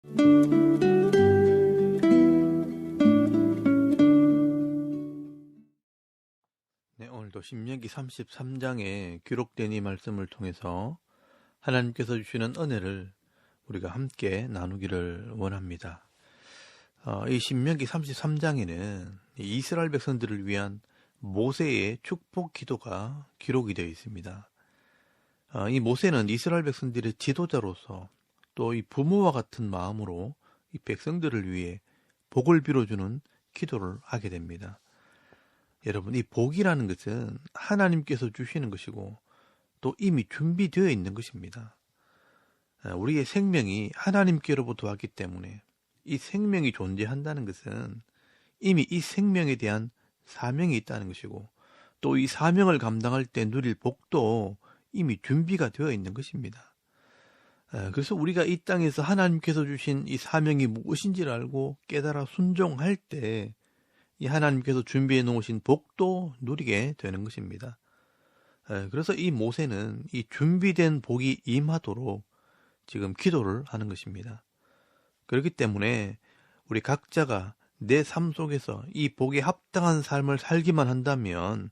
네, 오늘도 신명기 33장에 기록된 이 말씀을 통해서 하나님께서 주시는 은혜를 우리가 함께 나누기를 원합니다. 이 신명기 33장에는 이스라엘 백성들을 위한 모세의 축복 기도가 기록이 되어 있습니다. 이 모세는 이스라엘 백성들의 지도자로서 또 이 부모와 같은 마음으로 이 백성들을 위해 복을 빌어주는 기도를 하게 됩니다. 여러분, 이 복이라는 것은 하나님께서 주시는 것이고 또 이미 준비되어 있는 것입니다. 우리의 생명이 하나님께로부터 왔기 때문에 이 생명이 존재한다는 것은 이미 이 생명에 대한 사명이 있다는 것이고 또 이 사명을 감당할 때 누릴 복도 이미 준비가 되어 있는 것입니다. 그래서 우리가 이 땅에서 하나님께서 주신 이 사명이 무엇인지를 알고 깨달아 순종할 때 이 하나님께서 준비해 놓으신 복도 누리게 되는 것입니다. 그래서 이 모세는 이 준비된 복이 임하도록 지금 기도를 하는 것입니다. 그렇기 때문에 우리 각자가 내 삶 속에서 이 복에 합당한 삶을 살기만 한다면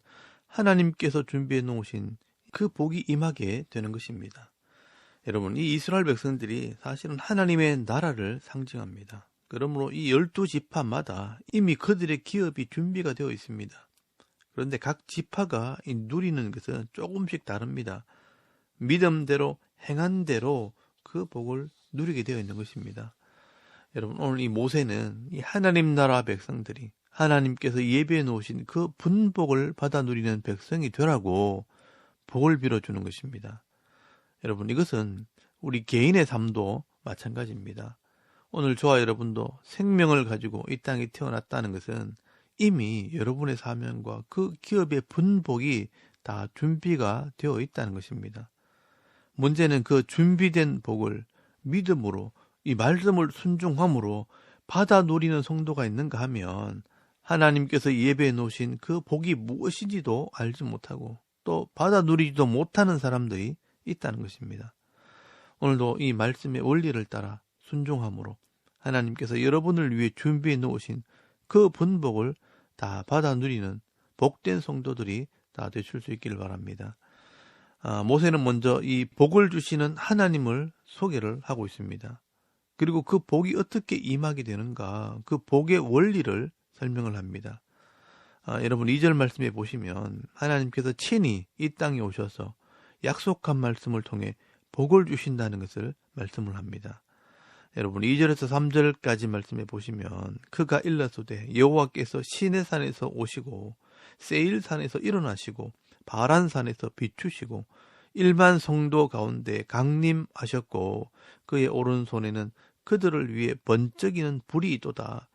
하나님께서 준비해 놓으신 그 복이 임하게 되는 것입니다. 여러분, 이 이스라엘 백성들이 사실은 하나님의 나라를 상징합니다. 그러므로 이 12지파마다 이미 그들의 기업이 준비가 되어 있습니다. 그런데 각 지파가 누리는 것은 조금씩 다릅니다. 믿음대로 행한 대로 그 복을 누리게 되어 있는 것입니다. 여러분, 오늘 이 모세는 이 하나님 나라 백성들이 하나님께서 예비해 놓으신 그 분복을 받아 누리는 백성이 되라고 복을 빌어주는 것입니다. 여러분, 이것은 우리 개인의 삶도 마찬가지입니다. 오늘 저와 여러분도 생명을 가지고 이 땅에 태어났다는 것은 이미 여러분의 사명과 그 기업의 분복이 다 준비가 되어 있다는 것입니다. 문제는 그 준비된 복을 믿음으로 이 말씀을 순종함으로 받아 누리는 성도가 있는가 하면 하나님께서 예배해 놓으신 그 복이 무엇인지도 알지 못하고 또 받아 누리지도 못하는 사람들이 있다는 것입니다. 오늘도 이 말씀의 원리를 따라 순종함으로 하나님께서 여러분을 위해 준비해 놓으신 그 분복을 다 받아 누리는 복된 성도들이 다 되실 수 있기를 바랍니다. 모세는 먼저 이 복을 주시는 하나님을 소개를 하고 있습니다. 그리고 그 복이 어떻게 임하게 되는가, 그 복의 원리를 설명을 합니다. 여러분 2절 말씀에 보시면 하나님께서 친히 이 땅에 오셔서 약속한 말씀을 통해 복을 주신다는 것을 말씀을 합니다. 여러분 2절에서 3절까지 말씀해 보시면 그가 일러소되 여호와께서 시내산에서 오시고 세일산에서 일어나시고 바란산에서 비추시고 일반 성도 가운데 강림하셨고 그의 오른손에는 그들을 위해 번쩍이는 불이 있도다.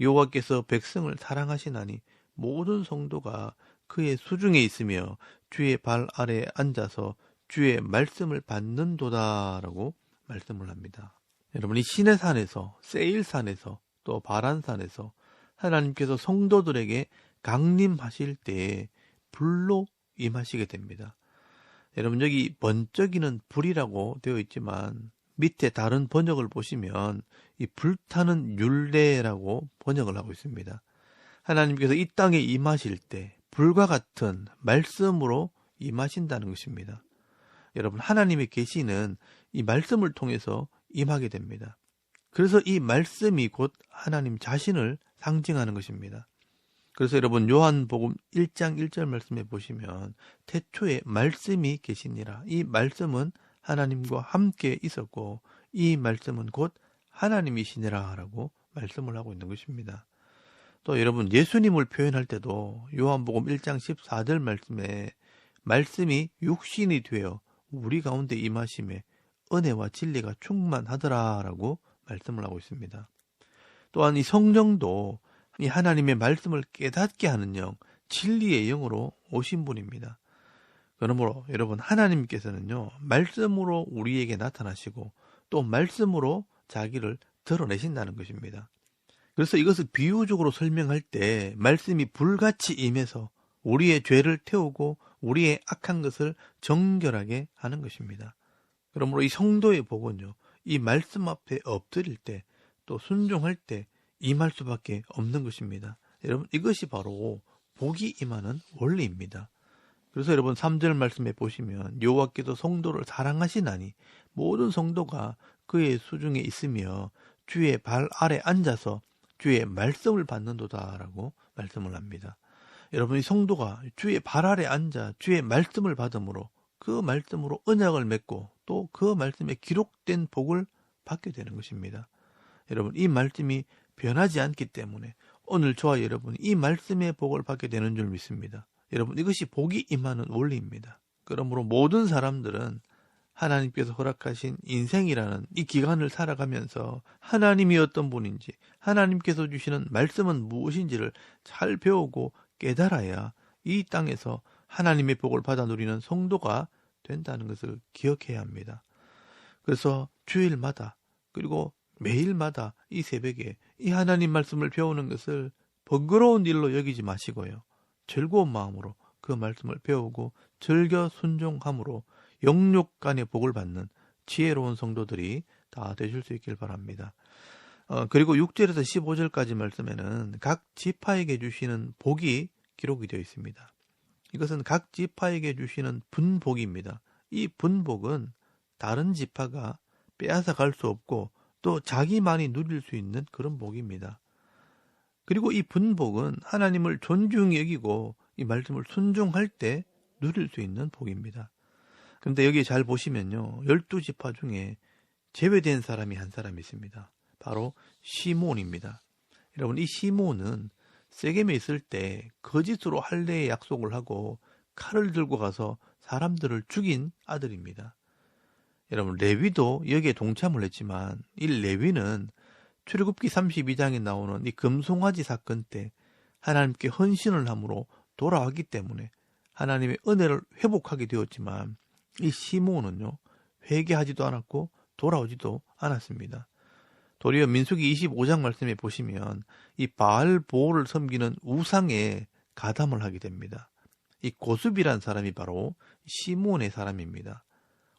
여호와께서 백성을 사랑하시나니 모든 성도가 그의 수중에 있으며 주의 발 아래에 앉아서 주의 말씀을 받는도다라고 말씀을 합니다. 여러분 이 시내산에서 세일산에서 또 바란산에서 하나님께서 성도들에게 강림하실 때에 불로 임하시게 됩니다. 여러분 여기 번쩍이는 불이라고 되어 있지만 밑에 다른 번역을 보시면 이 불타는 율례라고 번역을 하고 있습니다. 하나님께서 이 땅에 임하실 때 불과 같은 말씀으로 임하신다는 것입니다. 여러분 하나님의 계시는 이 말씀을 통해서 임하게 됩니다. 그래서 이 말씀이 곧 하나님 자신을 상징하는 것입니다. 그래서 여러분 요한복음 1장 1절 말씀에 보시면 태초에 말씀이 계시니라. 이 말씀은 하나님과 함께 있었고 이 말씀은 곧 하나님이시니라 라고 말씀을 하고 있는 것입니다. 또 여러분 예수님을 표현할 때도 요한복음 1장 14절 말씀에 말씀이 육신이 되어 우리 가운데 임하심에 은혜와 진리가 충만하더라 라고 말씀을 하고 있습니다. 또한 이 성령도 이 하나님의 말씀을 깨닫게 하는 영, 진리의 영으로 오신 분입니다. 그러므로 여러분 하나님께서는요 말씀으로 우리에게 나타나시고 또 말씀으로 자기를 드러내신다는 것입니다. 그래서 이것을 비유적으로 설명할 때 말씀이 불같이 임해서 우리의 죄를 태우고 우리의 악한 것을 정결하게 하는 것입니다. 그러므로 이 성도의 복은요 이 말씀 앞에 엎드릴 때 또 순종할 때 임할 수밖에 없는 것입니다. 여러분, 이것이 바로 복이 임하는 원리입니다. 그래서 여러분 3절 말씀에 보시면 여호와께서 성도를 사랑하시나니 모든 성도가 그의 수중에 있으며 주의 발 아래 앉아서 주의 말씀을 받는도다라고 말씀을 합니다. 여러분, 이 성도가 주의 발 아래 앉아 주의 말씀을 받음으로 그 말씀으로 언약을 맺고 또 그 말씀에 기록된 복을 받게 되는 것입니다. 여러분, 이 말씀이 변하지 않기 때문에 오늘 저와 여러분이 이 말씀의 복을 받게 되는 줄 믿습니다. 여러분, 이것이 복이 임하는 원리입니다. 그러므로 모든 사람들은 하나님께서 허락하신 인생이라는 이 기간을 살아가면서 하나님이 어떤 분인지, 하나님께서 주시는 말씀은 무엇인지를 잘 배우고 깨달아야 이 땅에서 하나님의 복을 받아 누리는 성도가 된다는 것을 기억해야 합니다. 그래서 주일마다 그리고 매일마다 이 새벽에 이 하나님 말씀을 배우는 것을 번거로운 일로 여기지 마시고요. 즐거운 마음으로 그 말씀을 배우고 즐겨 순종함으로 영육 간의 복을 받는 지혜로운 성도들이 다 되실 수 있길 바랍니다. 그리고 6절에서 15절까지 말씀에는 각 지파에게 주시는 복이 기록이 되어 있습니다. 이것은 각 지파에게 주시는 분복입니다. 이 분복은 다른 지파가 빼앗아 갈 수 없고 또 자기만이 누릴 수 있는 그런 복입니다. 그리고 이 분복은 하나님을 존중히 여기고 이 말씀을 순종할 때 누릴 수 있는 복입니다. 그런데 여기 잘 보시면요, 12지파 중에 제외된 사람이 한 사람이 있습니다. 바로 시몬입니다. 여러분, 이 시몬은 세겜에 있을 때 거짓으로 할례의 약속을 하고 칼을 들고 가서 사람들을 죽인 아들입니다. 여러분, 레위도 여기에 동참을 했지만 이 레위는 출애굽기 32장에 나오는 이 금송아지 사건 때 하나님께 헌신을 함으로 돌아왔기 때문에 하나님의 은혜를 회복하게 되었지만 이 시몬은요, 회개하지도 않았고 돌아오지도 않았습니다. 도리어 민수기 25장 말씀에 보시면 이 바알 보호를 섬기는 우상에 가담을 하게 됩니다. 이 고수비란 사람이 바로 시몬의 사람입니다.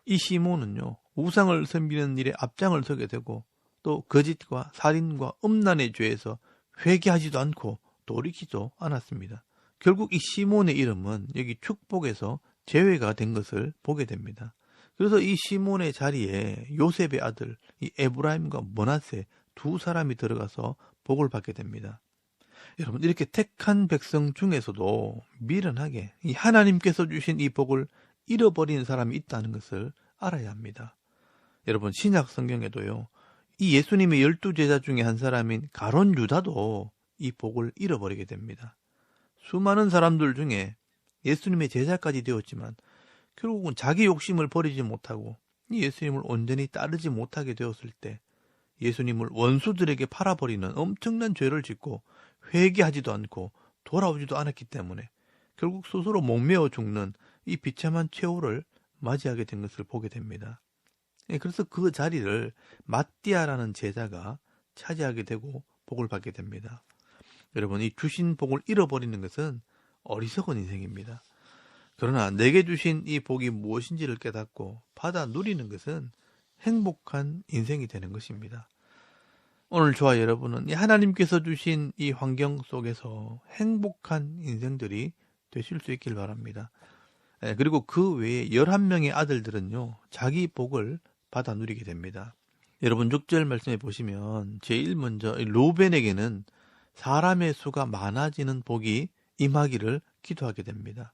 이 시몬은요, 우상을 섬기는 일에 앞장을 서게 되고 또 거짓과 살인과 음란의 죄에서 회개하지도 않고 돌이키지도 않았습니다. 결국 이 시몬의 이름은 여기 축복에서 제외가 된 것을 보게 됩니다. 그래서 이 시몬의 자리에 요셉의 아들 이 에브라임과 므낫세 두 사람이 들어가서 복을 받게 됩니다. 여러분, 이렇게 택한 백성 중에서도 미련하게 이 하나님께서 주신 이 복을 잃어버린 사람이 있다는 것을 알아야 합니다. 여러분, 신약 성경에도요, 이 예수님의 12제자 중에 한 사람인 가룟 유다도 이 복을 잃어버리게 됩니다. 수많은 사람들 중에 예수님의 제자까지 되었지만 결국은 자기 욕심을 버리지 못하고 이 예수님을 온전히 따르지 못하게 되었을 때 예수님을 원수들에게 팔아버리는 엄청난 죄를 짓고 회개하지도 않고 돌아오지도 않았기 때문에 결국 스스로 목매어 죽는 이 비참한 최후를 맞이하게 된 것을 보게 됩니다. 그래서 그 자리를 마띠아라는 제자가 차지하게 되고 복을 받게 됩니다. 여러분, 이 주신 복을 잃어버리는 것은 어리석은 인생입니다. 그러나 내게 주신 이 복이 무엇인지를 깨닫고 받아 누리는 것은 행복한 인생이 되는 것입니다. 오늘 저와 여러분은 이 하나님께서 주신 이 환경 속에서 행복한 인생들이 되실 수 있길 바랍니다. 그리고 그 외에 11명의 아들들은요, 자기 복을 받아 누리게 됩니다. 여러분, 6절 말씀에 보시면 제일 먼저 루벤에게는 사람의 수가 많아지는 복이 임하기를 기도하게 됩니다.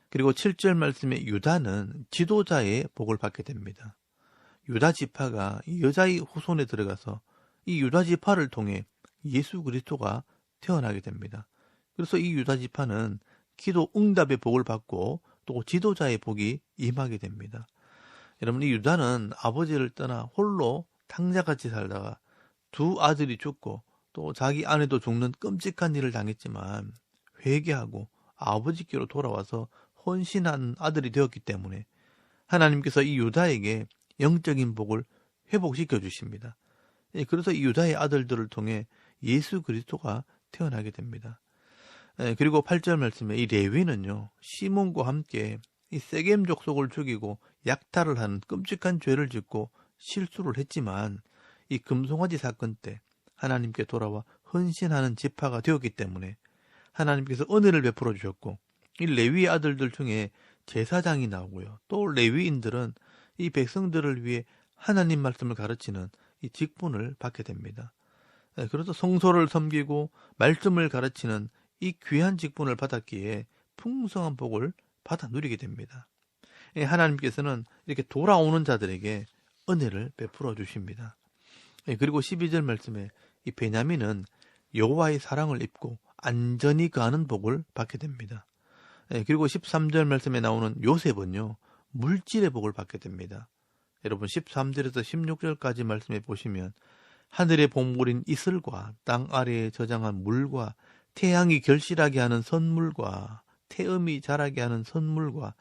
그리고 7절 말씀에 유다는 지도자의 복을 받게 됩니다. 유다 지파가 여자의 후손에 들어가서 이 유다 지파를 통해 예수 그리스도가 태어나게 됩니다. 그래서 이 유다 지파는 기도 응답의 복을 받고 또 지도자의 복이 임하게 됩니다. 여러분, 이 유다는 아버지를 떠나 홀로 탕자같이 살다가 두 아들이 죽고 또 자기 아내도 죽는 끔찍한 일을 당했지만 회개하고 아버지께로 돌아와서 헌신한 아들이 되었기 때문에 하나님께서 이 유다에게 영적인 복을 회복시켜 주십니다. 그래서 이 유다의 아들들을 통해 예수 그리스도가 태어나게 됩니다. 그리고 8절 말씀에 이 레위는요, 시몬과 함께 이 세겜 족속을 죽이고 약탈을 하는 끔찍한 죄를 짓고 실수를 했지만 이 금송아지 사건 때 하나님께 돌아와 헌신하는 지파가 되었기 때문에 하나님께서 은혜를 베풀어 주셨고, 이 레위의 아들들 중에 제사장이 나오고요. 또 레위인들은 이 백성들을 위해 하나님 말씀을 가르치는 이 직분을 받게 됩니다. 그래서 성소를 섬기고 말씀을 가르치는 이 귀한 직분을 받았기에 풍성한 복을 받아 누리게 됩니다. 하나님께서는 이렇게 돌아오는 자들에게 은혜를 베풀어 주십니다. 그리고 12절 말씀에 이 베냐민은 여호와의 사랑을 입고 안전히 거하는 복을 받게 됩니다. 그리고 13절 말씀에 나오는 요셉은요, 물질의 복을 받게 됩니다. 여러분 13절에서 16절까지 말씀해 보시면 하늘의 보물인 이슬과 땅 아래에 저장한 물과 태양이 결실하게 하는 선물과 태음이 자라게 하는 선물과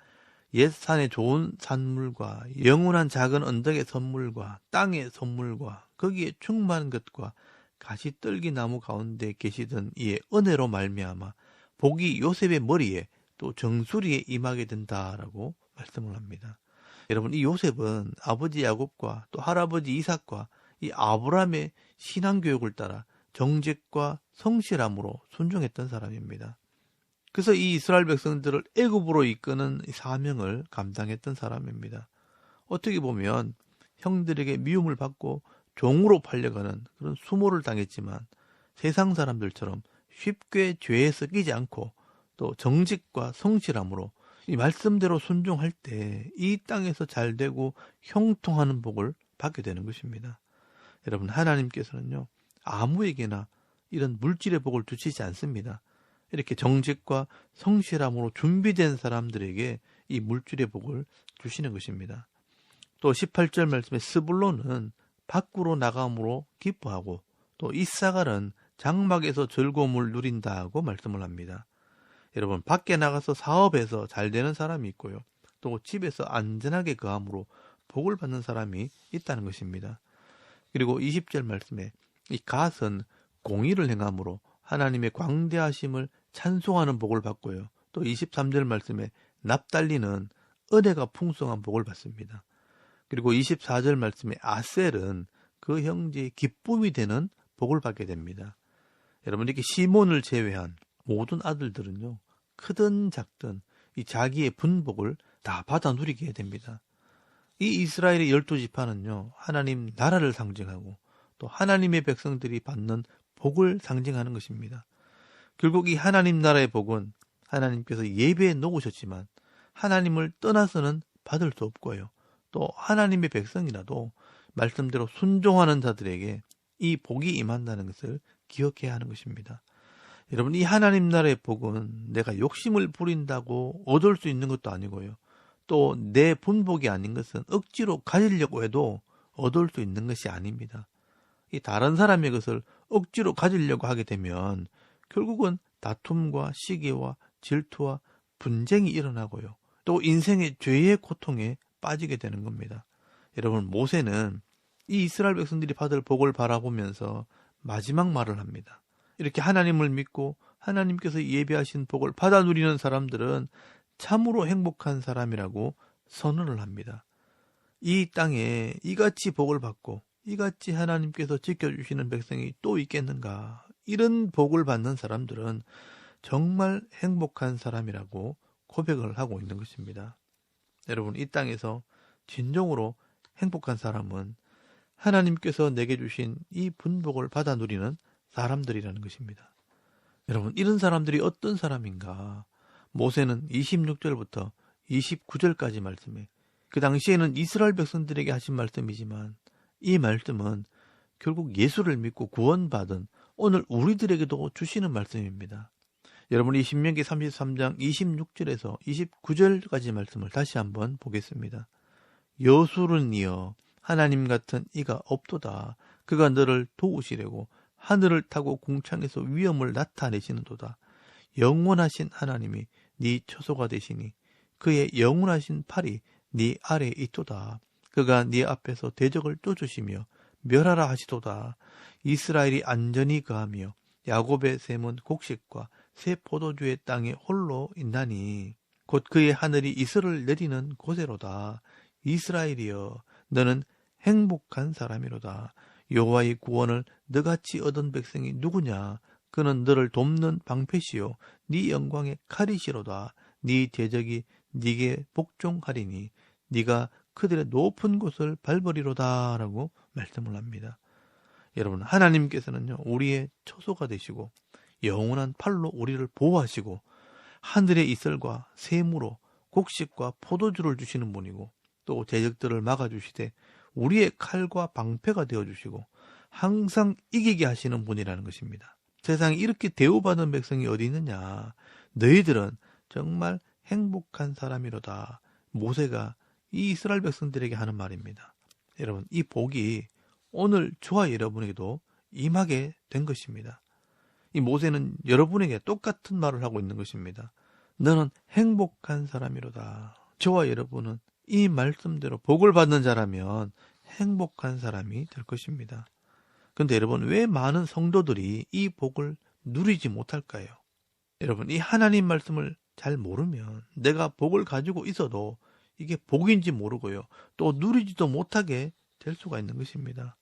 옛 산의 좋은 산물과 영원한 작은 언덕의 선물과 땅의 선물과 거기에 충만한 것과 가시떨기 나무 가운데 계시던 이의 은혜로 말미암아 복이 요셉의 머리에 또 정수리에 임하게 된다라고 말씀을 합니다. 여러분, 이 요셉은 아버지 야곱과 또 할아버지 이삭과 이 아브라함의 신앙교육을 따라 정직과 성실함으로 순종했던 사람입니다. 그래서 이 이스라엘 백성들을 애굽으로 이끄는 사명을 감당했던 사람입니다. 어떻게 보면 형들에게 미움을 받고 종으로 팔려가는 그런 수모를 당했지만 세상 사람들처럼 쉽게 죄에 섞이지 않고 또 정직과 성실함으로 이 말씀대로 순종할 때 이 땅에서 잘되고 형통하는 복을 받게 되는 것입니다. 여러분, 하나님께서는요, 아무에게나 이런 물질의 복을 주시지 않습니다. 이렇게 정직과 성실함으로 준비된 사람들에게 이 물질의 복을 주시는 것입니다. 또 18절 말씀에 스불론은 밖으로 나감으로 기뻐하고 또 이사갈은 장막에서 즐거움을 누린다고 말씀을 합니다. 여러분, 밖에 나가서 사업에서 잘 되는 사람이 있고요. 또 집에서 안전하게 거함으로 복을 받는 사람이 있다는 것입니다. 그리고 20절 말씀에 이 갓은 공의를 행함으로 하나님의 광대하심을 찬송하는 복을 받고요. 또 23절 말씀에 납달리는 은혜가 풍성한 복을 받습니다. 그리고 24절 말씀에 아셀은 그 형제의 기쁨이 되는 복을 받게 됩니다. 여러분, 이렇게 시몬을 제외한 모든 아들들은요, 크든 작든 이 자기의 분복을 다 받아 누리게 됩니다. 이 이스라엘의 12지파는요, 하나님 나라를 상징하고 또 하나님의 백성들이 받는 복을 상징하는 것입니다. 결국 이 하나님 나라의 복은 하나님께서 예배에 놓으셨지만 하나님을 떠나서는 받을 수 없고요. 또 하나님의 백성이라도 말씀대로 순종하는 자들에게 이 복이 임한다는 것을 기억해야 하는 것입니다. 여러분, 이 하나님 나라의 복은 내가 욕심을 부린다고 얻을 수 있는 것도 아니고요. 또 내 분복이 아닌 것은 억지로 가지려고 해도 얻을 수 있는 것이 아닙니다. 이 다른 사람의 것을 억지로 가지려고 하게 되면 결국은 다툼과 시기와 질투와 분쟁이 일어나고요. 또 인생의 죄의 고통에 빠지게 되는 겁니다. 여러분, 모세는 이 이스라엘 백성들이 받을 복을 바라보면서 마지막 말을 합니다. 이렇게 하나님을 믿고 하나님께서 예비하신 복을 받아 누리는 사람들은 참으로 행복한 사람이라고 선언을 합니다. 이 땅에 이같이 복을 받고 이같이 하나님께서 지켜주시는 백성이 또 있겠는가? 이런 복을 받는 사람들은 정말 행복한 사람이라고 고백을 하고 있는 것입니다. 여러분, 이 땅에서 진정으로 행복한 사람은 하나님께서 내게 주신 이 분복을 받아 누리는 사람들이라는 것입니다. 여러분, 이런 사람들이 어떤 사람인가? 모세는 26절부터 29절까지 말씀에, 그 당시에는 이스라엘 백성들에게 하신 말씀이지만 이 말씀은 결국 예수를 믿고 구원받은 오늘 우리들에게도 주시는 말씀입니다. 여러분, 이 신명기 33장 26절에서 29절까지 말씀을 다시 한번 보겠습니다. 여술은이여 하나님 같은 이가 없도다. 그가 너를 도우시려고 하늘을 타고 궁창에서 위엄을 나타내시는도다. 영원하신 하나님이 네 처소가 되시니 그의 영원하신 팔이 네 아래에 있도다. 그가 네 앞에서 대적을 쫓으시며 멸하라 하시도다. 이스라엘이 안전히 거하며 야곱의 샘은 곡식과 새 포도주의 땅에 홀로 있나니 곧 그의 하늘이 이슬을 내리는 곳에로다. 이스라엘이여 너는 행복한 사람이로다. 여호와의 구원을 너같이 얻은 백성이 누구냐? 그는 너를 돕는 방패시요 네 영광의 칼이시로다. 네 대적이 네게 복종하리니 네가 그들의 높은 곳을 밟으리로다 라고 말씀을 합니다. 여러분, 하나님께서는요, 우리의 처소가 되시고 영원한 팔로 우리를 보호하시고 하늘의 이슬과 샘으로 곡식과 포도주를 주시는 분이고 또 대적들을 막아주시되 우리의 칼과 방패가 되어주시고 항상 이기게 하시는 분이라는 것입니다. 세상에 이렇게 대우받은 백성이 어디 있느냐? 너희들은 정말 행복한 사람이로다. 모세가 이 이스라엘 백성들에게 하는 말입니다. 여러분, 이 복이 오늘 저와 여러분에게도 임하게 된 것입니다. 이 모세는 여러분에게 똑같은 말을 하고 있는 것입니다. 너는 행복한 사람이로다. 저와 여러분은 이 말씀대로 복을 받는 자라면 행복한 사람이 될 것입니다. 그런데 여러분, 왜 많은 성도들이 이 복을 누리지 못할까요? 여러분, 이 하나님 말씀을 잘 모르면 내가 복을 가지고 있어도 이게 복인지 모르고요. 또 누리지도 못하게 될 수가 있는 것입니다.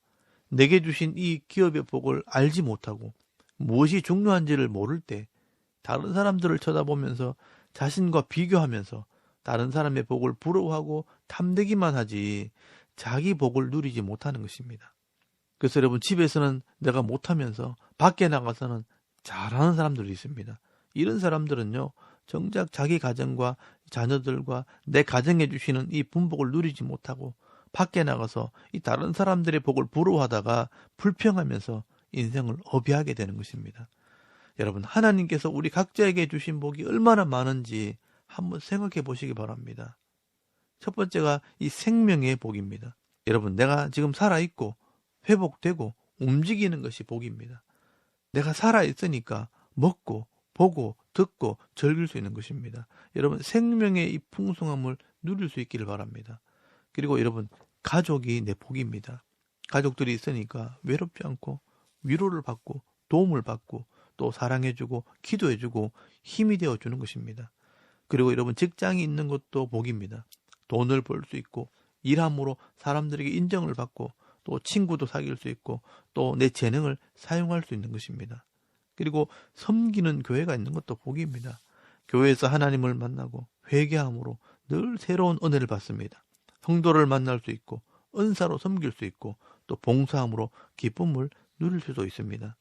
내게 주신 이 기업의 복을 알지 못하고 무엇이 중요한지를 모를 때 다른 사람들을 쳐다보면서 자신과 비교하면서 다른 사람의 복을 부러워하고 탐내기만 하지 자기 복을 누리지 못하는 것입니다. 그래서 여러분, 집에서는 내가 못하면서 밖에 나가서는 잘하는 사람들이 있습니다. 이런 사람들은요, 정작 자기 가정과 자녀들과 내 가정에 주시는 이 분복을 누리지 못하고 밖에 나가서 이 다른 사람들의 복을 부러워하다가 불평하면서 인생을 허비하게 되는 것입니다. 여러분, 하나님께서 우리 각자에게 주신 복이 얼마나 많은지 한번 생각해 보시기 바랍니다. 첫 번째가 이 생명의 복입니다. 여러분, 내가 지금 살아있고 회복되고 움직이는 것이 복입니다. 내가 살아있으니까 먹고 보고 듣고 즐길 수 있는 것입니다. 여러분, 생명의 이 풍성함을 누릴 수 있기를 바랍니다. 그리고 여러분, 가족이 내 복입니다. 가족들이 있으니까 외롭지 않고 위로를 받고 도움을 받고 또 사랑해주고 기도해주고 힘이 되어주는 것입니다. 그리고 여러분, 직장이 있는 것도 복입니다. 돈을 벌 수 있고 일함으로 사람들에게 인정을 받고 또 친구도 사귈 수 있고 또 내 재능을 사용할 수 있는 것입니다. 그리고 섬기는 교회가 있는 것도 복입니다. 교회에서 하나님을 만나고 회개함으로 늘 새로운 은혜를 받습니다. 성도를 만날 수 있고 은사로 섬길 수 있고 또 봉사함으로 기쁨을 누릴 수도 있습니다.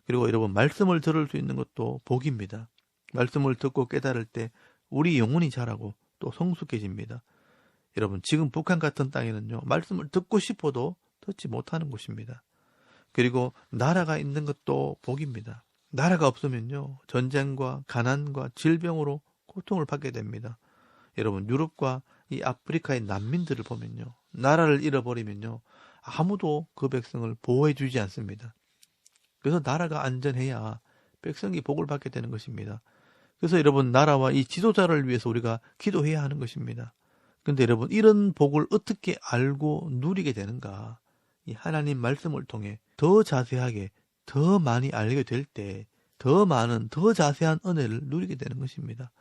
그리고 여러분, 말씀을 들을 수 있는 것도 복입니다. 말씀을 듣고 깨달을 때 우리 영혼이 자라고 또 성숙해집니다. 여러분, 지금 북한 같은 땅에는요, 말씀을 듣고 싶어도 듣지 못하는 곳입니다. 그리고 나라가 있는 것도 복입니다. 나라가 없으면요, 전쟁과 가난과 질병으로 고통을 받게 됩니다. 여러분, 유럽과 이 아프리카의 난민들을 보면요, 나라를 잃어버리면요, 아무도 그 백성을 보호해 주지 않습니다. 그래서 나라가 안전해야 백성이 복을 받게 되는 것입니다. 그래서 여러분, 나라와 이 지도자를 위해서 우리가 기도해야 하는 것입니다. 근데 여러분, 이런 복을 어떻게 알고 누리게 되는가? 이 하나님 말씀을 통해 더 자세하게 더 많이 알게 될 때 더 많은 더 자세한 은혜를 누리게 되는 것입니다.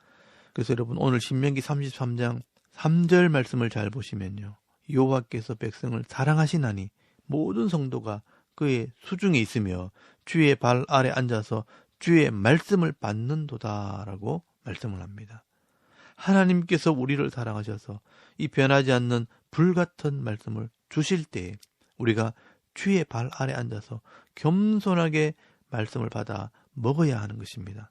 그래서 여러분, 오늘 신명기 33장 3절 말씀을 잘 보시면요, 여호와께서 백성을 사랑하시나니 모든 성도가 그의 수중에 있으며 주의 발 아래 앉아서 주의 말씀을 받는도다 라고 말씀을 합니다. 하나님께서 우리를 사랑하셔서 이 변하지 않는 불같은 말씀을 주실 때 우리가 주의 발 아래 앉아서 겸손하게 말씀을 받아 먹어야 하는 것입니다.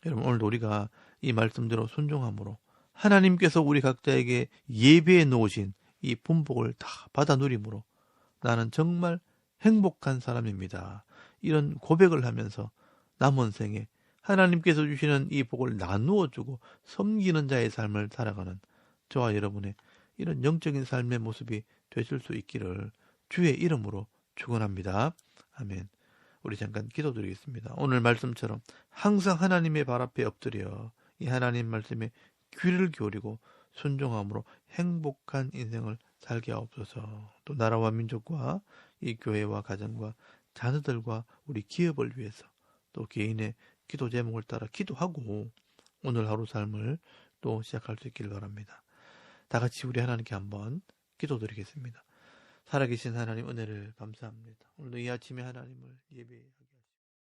여러분, 오늘도 우리가 이 말씀대로 순종함으로 하나님께서 우리 각자에게 예배해 놓으신 이 분복을 다 받아 누림으로 나는 정말 행복한 사람입니다. 이런 고백을 하면서 남은 생에 하나님께서 주시는 이 복을 나누어 주고 섬기는 자의 삶을 살아가는 저와 여러분의 이런 영적인 삶의 모습이 되실 수 있기를 주의 이름으로 축원합니다. 아멘. 우리 잠깐 기도드리겠습니다. 오늘 말씀처럼 항상 하나님의 발 앞에 엎드려 이 하나님 말씀에 귀를 기울이고 순종함으로 행복한 인생을 살게 하옵소서. 또 나라와 민족과 이 교회와 가정과 자녀들과 우리 기업을 위해서 또 개인의 기도 제목을 따라 기도하고 오늘 하루 삶을 또 시작할 수 있기를 바랍니다. 다 같이 우리 하나님께 한번 기도드리겠습니다. 살아계신 하나님 은혜를 감사합니다. 오늘도 이 아침에 하나님을 예배하게